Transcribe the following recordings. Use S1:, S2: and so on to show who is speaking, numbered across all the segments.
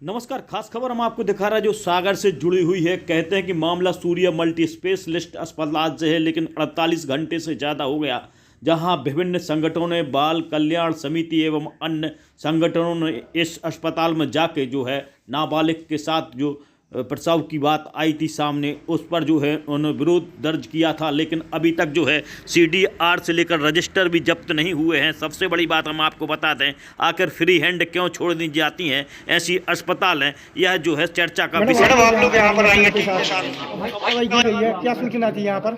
S1: नमस्कार। खास खबर हम आपको दिखा रहा है जो सागर से जुड़ी हुई है। कहते हैं कि मामला सूर्य मल्टी स्पेशलिस्ट अस्पताल से है, लेकिन 48 घंटे से ज़्यादा हो गया जहां विभिन्न संगठनों ने, बाल कल्याण समिति एवं अन्य संगठनों ने इस अस्पताल में जाके जो है नाबालिग के साथ जो प्रसव की बात आई थी सामने, उस पर जो है उन्होंने विरोध दर्ज किया था। लेकिन अभी तक जो है CDR से लेकर रजिस्टर भी जब्त नहीं हुए हैं। सबसे बड़ी बात हम आपको बता दें, आखिर फ्री हैंड क्यों छोड़ दी जाती हैं ऐसी अस्पताल हैं, यह जो है चर्चा का विषय।
S2: मैडम, आप लोग यहाँ पर आएंगे
S3: क्या सूचना थी यहाँ पर?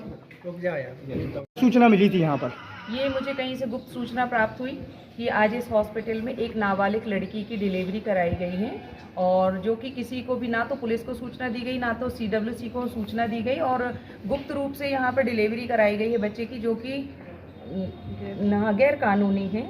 S3: सूचना मिली थी यहाँ पर?
S4: ये मुझे कहीं से गुप्त सूचना प्राप्त हुई कि आज इस हॉस्पिटल में एक नाबालिग लड़की की डिलीवरी कराई गई है, और जो कि किसी को भी, ना तो पुलिस को सूचना दी गई, ना तो CWC को सूचना दी गई, और गुप्त रूप से यहाँ पर डिलीवरी कराई गई है बच्चे की, जो कि गैर कानूनी है।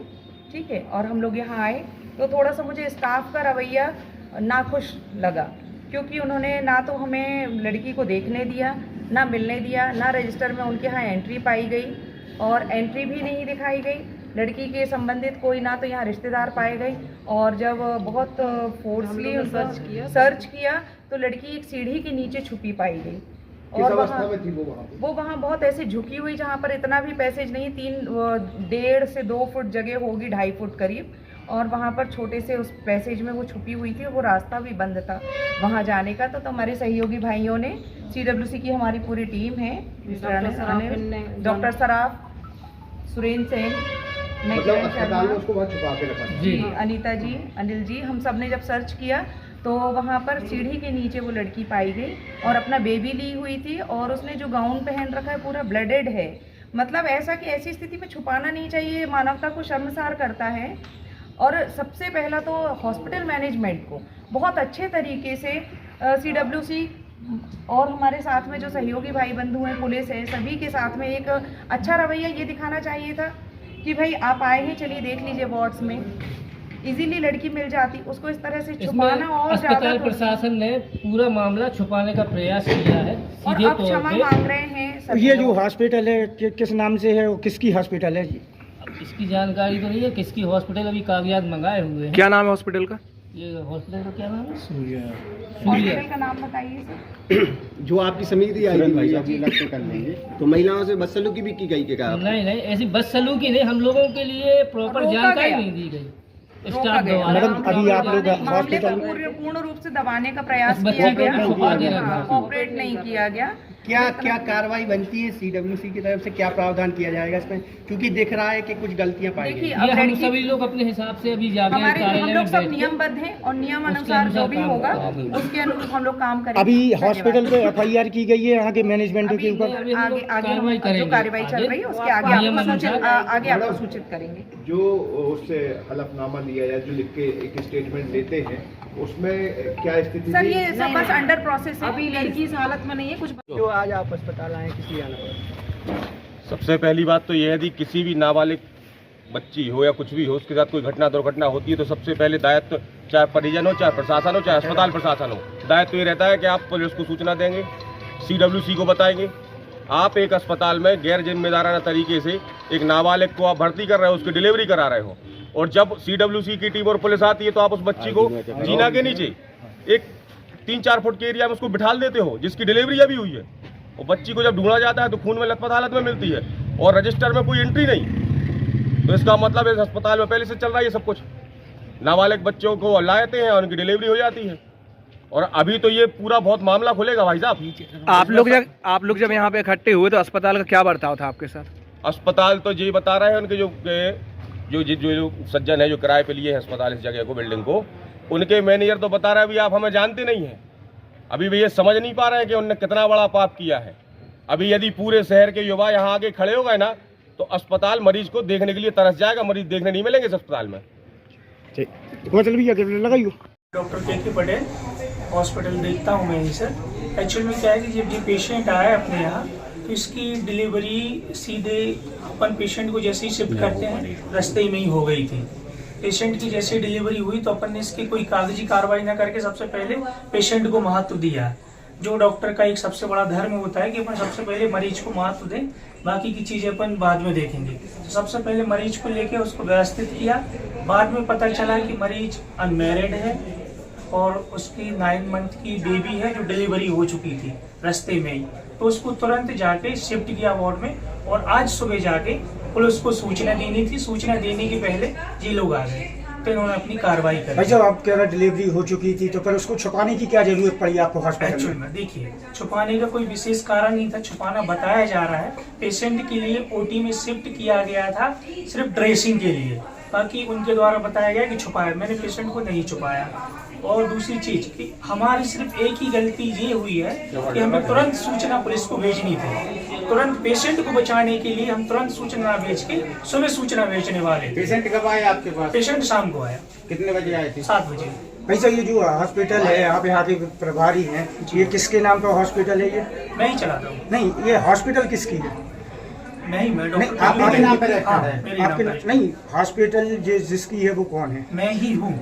S4: ठीक है। और हम लोग यहाँ आए तो थोड़ा सा मुझे स्टाफ का रवैया नाखुश लगा, क्योंकि उन्होंने ना तो हमें लड़की को देखने दिया, ना मिलने दिया, ना रजिस्टर में उनके यहाँ एंट्री पाई गई, और एंट्री भी नहीं दिखाई गई। लड़की के संबंधित कोई ना तो यहाँ रिश्तेदार पाए गए, और जब बहुत फोर्सली सर्च किया तो लड़की एक सीढ़ी के नीचे छुपी पाई गई। और वो वहाँ बहुत ऐसे झुकी हुई, जहाँ पर इतना भी पैसेज नहीं, 1.5 से 2 फुट जगह होगी, 2.5 फुट करीब, और वहाँ पर छोटे से उस पैसेज में वो छुपी हुई थी। वो रास्ता भी बंद था वहाँ जाने का। तो हमारे सहयोगी भाइयों ने, CWC की हमारी पूरी टीम है, डॉक्टर सराफ, सुरेंद्र सेन, जी, अनीता जी, अनिल जी, हम सब ने जब सर्च किया तो वहाँ पर सीढ़ी के नीचे वो लड़की पाई गई, और अपना बेबी ली हुई थी, और उसने जो गाउन पहन रखा है पूरा ब्लडेड है। मतलब ऐसा कि ऐसी स्थिति में छुपाना नहीं चाहिए, मानवता को शर्मसार करता है। और सबसे पहला तो हॉस्पिटल मैनेजमेंट को बहुत अच्छे तरीके से CWC और हमारे साथ में जो सहयोगी भाई बंधु हैं, पुलिस है, सभी के साथ में एक अच्छा रवैया ये दिखाना चाहिए था कि भाई आप आए हैं, चलिए देख लीजिए वार्ड्स में, इजीली लड़की मिल जाती। उसको इस तरह से छुपाना और
S5: अस्पताल प्रशासन ने पूरा मामला छुपाने का प्रयास किया है,
S4: और अब क्षमा मांग रहे हैं।
S3: ये जो हॉस्पिटल है किस नाम से है, वो किसकी हॉस्पिटल है जी?
S5: इसकी जानकारी तो नहीं है किसकी हॉस्पिटल, अभी कागजात मंगाए हुए हैं।
S6: क्या नाम है हॉस्पिटल का?
S5: ये हॉस्पिटल का क्या नाम है?
S4: हॉस्पिटल का नाम बताइए सर।
S2: जो आपकी समिति आई थी भाई साहब इलेक्ट कर लेंगे, तो महिलाओं से बदसलूकी भी की गई क्या?
S5: नहीं, ऐसी बदसलूकी नहीं, हम लोगों के लिए प्रॉपर जानकारी नहीं दी गई स्टाफ द्वारा।
S3: मैडम, अभी आप लोग हॉस्पिटल
S4: पूर्ण रूप से दबाने का प्रयास किया गया, कोऑपरेट नहीं किया गया।
S7: क्या कार्रवाई बनती है CWC की तरफ से? क्या प्रावधान किया जाएगा इसमें, क्योंकि दिख रहा है कि कुछ गलतियां पाई गई?
S5: हम सभी लोग अपने हिसाब से अभी जाके
S4: हम लोग सब नियमबद्ध हैं, और नियम अनुसार जो भी होगा उसके अनुरूप हम लोग काम करेंगे।
S3: अभी हॉस्पिटल पे FIR की गई है यहाँ के मैनेजमेंट के ऊपर?
S4: आगे जो कार्रवाई चल रही है उसके आगे आपको सूचित करेंगे।
S8: जो उससे हलफनामा लिया या जो लिख के एक स्टेटमेंट लेते हैं, उसमें क्या स्थिति?
S4: सर ये सब बस अंडर प्रोसेस है,
S7: अभी लड़की इस हालत में नहीं है। कुछ जो आज आप अस्पताल आए किसी आना पर,
S6: सबसे पहली बात तो यह है कि किसी भी नाबालिग बच्ची हो या कुछ भी हो, उसके साथ कोई घटना दुर्घटना होती है तो सबसे पहले दायित्व, चाहे परिजन हो, चाहे प्रशासन हो, चाहे अस्पताल प्रशासन हो, दायित्व ये रहता है कि आप पुलिस को सूचना देंगे, CWC को बताएंगे। आप एक अस्पताल में गैर जिम्मेदाराना तरीके से एक नाबालिग को आप भर्ती कर रहे हो, उसकी डिलीवरी करा रहे हो, और जब CWC की टीम और पुलिस आती है तो आप उस बच्ची को जीना के नीचे एक 3-4 फुट के एरिया में उसको बिठाल देते हो, जिसकी डिलीवरी अभी हुई है, और बच्ची को जब ढूंढा जाता है तो खून में लथपथ हालत में मिलती है, और रजिस्टर में कोई एंट्री नहीं। तो इसका मतलब इस अस्पताल में पहले से चल रहा है ये सब कुछ। नाबालिग बच्चों को लाते हैं और उनकी डिलीवरी हो जाती है, और अभी तो ये पूरा बहुत मामला खुलेगा भाई साहब। आप लोग जब यहाँ पे इकट्ठे हुए तो अस्पताल का क्या बर्ताव था आपके साथ?
S8: अस्पताल तो ये बता रहे हैं, उनके जो सज्जन है जो किराए पे लिए हैं अस्पताल इस जगह को, बिल्डिंग को, उनके मैनेजर तो बता रहा है अभी आप हमें जानते नहीं हैं। अभी भी ये समझ नहीं पा रहे हैं कि उन्होंने कितना बड़ा पाप किया है। अभी यदि पूरे शहर के युवा यहाँ आगे खड़े हो गए ना तो अस्पताल मरीज को देखने के लिए तरस जाएगा, मरीज देखने नहीं मिलेंगे इस अस्पताल में।
S9: डॉक्टर के पटेल, हॉस्पिटल देखता हूँ मैं ही सर। एक्चुअल में क्या है कि जब ये पेशेंट आया अपने यहाँ तो इसकी डिलीवरी सीधे अपन पेशेंट को जैसे ही शिफ्ट करते हैं रास्ते में ही हो गई थी। पेशेंट की जैसे डिलीवरी हुई तो अपन ने इसकी कोई कागजी कार्रवाई न करके सबसे पहले पेशेंट को महत्व दिया। जो डॉक्टर का एक सबसे बड़ा धर्म होता है कि अपन सबसे पहले मरीज को महत्व दें, बाकी की चीजें अपन बाद में देखेंगे। तो सबसे पहले मरीज को लेके उसको व्यवस्थित किया। बाद में पता चला कि मरीज अनमैरिड है और उसकी 9 मंथ की बेबी है जो डिलीवरी हो चुकी थी रास्ते में ही, तो उसको तुरंत जाके शिफ्ट किया वार्ड में। और आज सुबह जाके पुलिस को सूचना देनी थी, सूचना देने के पहले ये लोग आ गए, तो इन्होंने अपनी कार्रवाई
S3: भाई
S9: कर।
S3: जब आप कह रहे डिलीवरी हो चुकी थी तो फिर उसको छुपाने की क्या जरूरत पड़ी आपको हॉस्पिटल
S9: एक्चुअल
S3: में?
S9: में देखिए, छुपाने का कोई विशेष कारण नहीं था, छुपाना बताया जा रहा है। पेशेंट के लिए ओटी में शिफ्ट किया गया था सिर्फ ड्रेसिंग के लिए, बाकी उनके द्वारा बताया गया कि छुपाया, मैंने पेशेंट को नहीं छुपाया। और दूसरी चीज कि हमारी सिर्फ एक ही गलती ये हुई है कि हमें तुरंत सूचना पुलिस को भेजनी थी, तुरंत पेशेंट को बचाने के लिए हम तुरंत सूचना भेज के सुबह सूचना भेजने वाले थे।
S2: पेशेंट कब आए आपके पास?
S9: पेशेंट शाम को आया
S2: कितने बजे आए थे?
S9: 7 बजे।
S3: भाई साहब ये जो हॉस्पिटल है आप यहाँ के प्रभारी हैं, ये किसके नाम का हॉस्पिटल है ये?
S9: मैं ही चलाता हूँ।
S3: नहीं, ये हॉस्पिटल किसकी है?
S9: मैं ही, मैं
S3: नहीं,
S9: डॉक्टर
S3: आपके नाम पे
S9: हाँ, मेरे नाम
S3: आपके
S9: पर है।
S3: नहीं, हॉस्पिटल जिसकी है वो कौन है?
S9: मैं ही हूँ,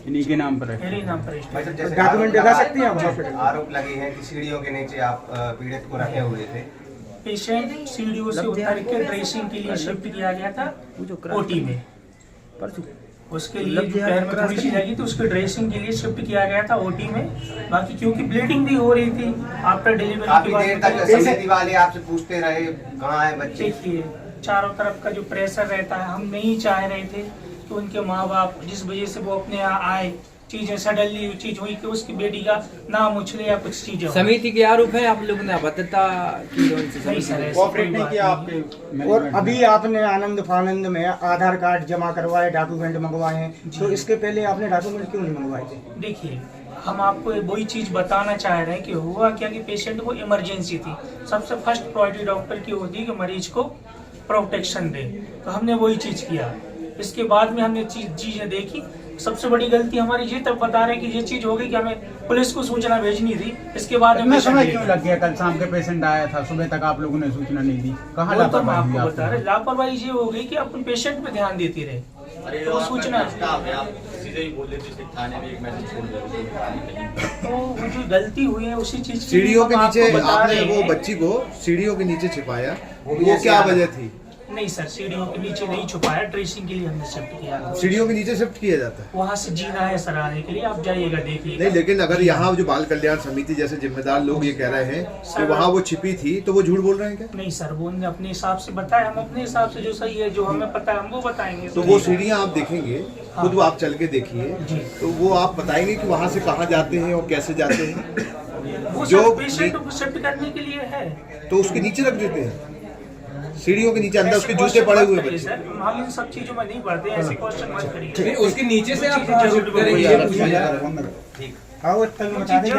S2: इन्हीं के नाम पर है।
S9: मेरे ही नाम पर रजिस्टर।
S3: डॉक्यूमेंट दिखा सकते हैं आप हॉस्पिटल?
S10: आरोप लगे हैं कि सीढ़ियों के नीचे आप पीड़ित को रखे हुए थे।
S9: पेशेंट सीढ़ियों से उतर के ड्रेसिंग के लिए शिफ्ट किया गया था ओटी में, उसके लिए जो पैर में थोड़ी सी लगी तो उसके ड्रेसिंग के लिए शिफ्ट किया गया था ओटी में। बाकी क्योंकि ब्लीडिंग भी हो रही थी आफ्टर डिलीवरी
S10: काफी
S9: के
S10: देर
S9: बाद।
S10: तक समिति वाले आपसे पूछते रहे कहाँ है बच्चे।
S9: देखिए, चारों तरफ का जो प्रेशर रहता है, हम नहीं चाह रहे थे कि उनके माँ बाप जिस वजह से वो अपने यहाँ आए, चीजें सडनली चीज हुई कि उसकी बेटी का नाम उछले या कुछ चीजें हो।
S5: समिति के आरोप है, आप लोगों ने अभद्रता की
S9: नहीं सर, ऐसी
S2: कोऑपरेट
S9: कोई
S2: नहीं
S9: बात
S2: किया
S9: नहीं है।
S2: आपके?
S3: और अभी आपने आनंद फानंद में आधार कार्ड जमा करवाए, डॉक्यूमेंट मंगवाए हैं, तो इसके पहले आपने डॉक्यूमेंट क्यों नहीं मंगवाए थे?
S9: देखिए, हम आपको वही चीज बताना चाह रहे हैं कि हुआ क्या कि पेशेंट को इमरजेंसी थी। सबसे फर्स्ट प्रायोरिटी डॉक्टर की होती है कि मरीज को प्रोटेक्शन दे, तो हमने वही चीज किया। इसके बाद में हमने चीजें देखी। सबसे बड़ी गलती हमारी ये तब बता रहे कि ये चीज हो गई कि हमें पुलिस को सूचना भेजनी थी। इसके बाद
S2: इतना समय क्यों लग गया? कल शाम के पेशेंट आया था, सुबह तक आप लोगों ने सूचना नहीं दी, कहाँ
S9: तो हम
S2: लापरवाही
S9: आपको
S2: हुई
S9: बता रहे, लापरवाही ये हो गई कि अपन पेशेंट पे ध्यान देती रहे, तो सूचना तो वो जो गलती हुई है उसी चीज की
S11: सीढ़ियों के
S9: हम
S11: नीचे
S9: आपको बता
S11: आपने
S9: रहे
S11: वो
S9: हैं।
S11: बच्ची को सीढ़ियों के नीचे छिपाया, वो क्या वजह थी?
S9: नहीं सर, सीढ़ियों के नीचे नहीं छुपाया, ड्रेसिंग के लिए हमने शिफ्ट किया था।
S11: सीढ़ियों के नीचे शिफ्ट किया जाता है?
S9: वहाँ से जीना है सर आने के लिए, आप जाइएगा देखिए।
S11: नहीं, लेकिन अगर यहाँ जो बाल कल्याण समिति जैसे जिम्मेदार लोग ये कह रहे हैं कि वहाँ वो छिपी थी, तो वो झूठ बोल रहे हैं क्या?
S9: नहीं सर, वो उन्होंने अपने हिसाब से बताया, हम अपने हिसाब से जो सही है, जो हमें पता है हम वो बताएंगे।
S11: तो वो सीढ़ियाँ आप देखेंगे, खुद वो आप चल के देखिए, तो वो आप बताएंगे कि वहाँ से कहाँ जाते हैं और कैसे जाते हैं?
S9: वो
S11: जो
S9: पेशेंट को शिफ्ट करने के लिए है,
S11: तो उसके नीचे रख देते हैं, सीढ़ियों के नीचे, अंदर उसके
S9: ऐसे
S11: जूते पड़े हुए
S9: क्वेश्चन मत करिए
S11: बच्चे।
S9: सर, हम इन सब चीजों में नहीं पढ़ते, ऐसे क्वेश्चन मत करिए।
S5: उसके नीचे से आप
S9: चीजें जरूर
S5: करेंगे।
S9: बताइए।
S3: हाँ वो तभी बता दें।